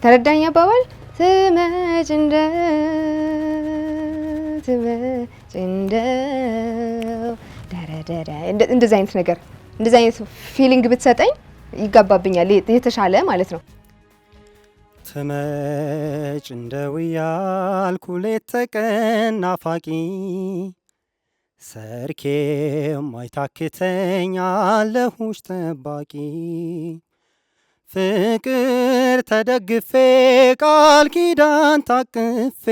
ተረዳኝ አባባል እንደዚህ አይነት ነገር እንደዚህ አይነት ፊሊንግ ብትሰጠኝ ይጋባብኛል የተሻለ ማለት ነው። ትመጭ እንደው ያልኩ ሌት ተቀን ናፋቂ ሰርኬ ማይታክተኝ አለሁሽ ጠባቂ ፍቅር ተደግፌ ቃል ኪዳን ታቅፌ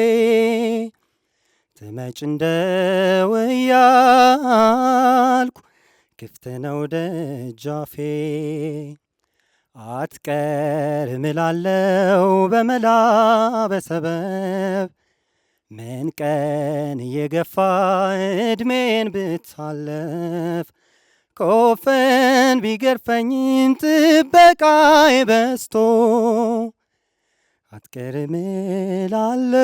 ትመጭ እንደው ያልኩ ክፍት ነው ደጃፌ አትቀር ምላለው በመላ በሰበብ ምን ቀን እየገፋ እድሜን ብታለፍ ኮፈን ቢገርፈኝም ጥበቃዬ በስቶ አትቀር ምላለው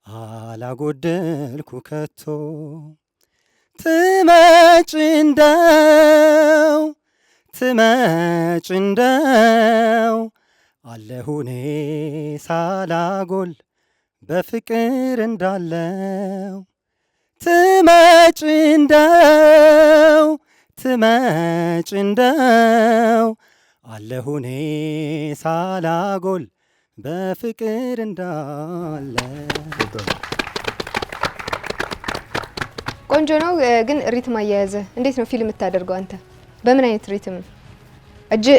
አላጎደልኩ ከቶ ትመጭ እንደው አለሁኔ ሳላጎል በፍቅር እንዳለው ትመጭ እንደው አለሁኔ ሳላጎል በፍቅር እንዳለው። ቆንጆ ነው። ግን ሪትም አያያዘ እንዴት ነው ፊልም የምታደርገው አንተ? በምን አይነት ሪትም?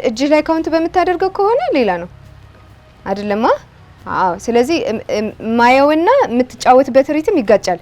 እጅ ላይ ካውንት በምታደርገው ከሆነ ሌላ ነው አይደለማ? አዎ። ስለዚህ ማየውና የምትጫወትበት ሪትም ይጋጫል።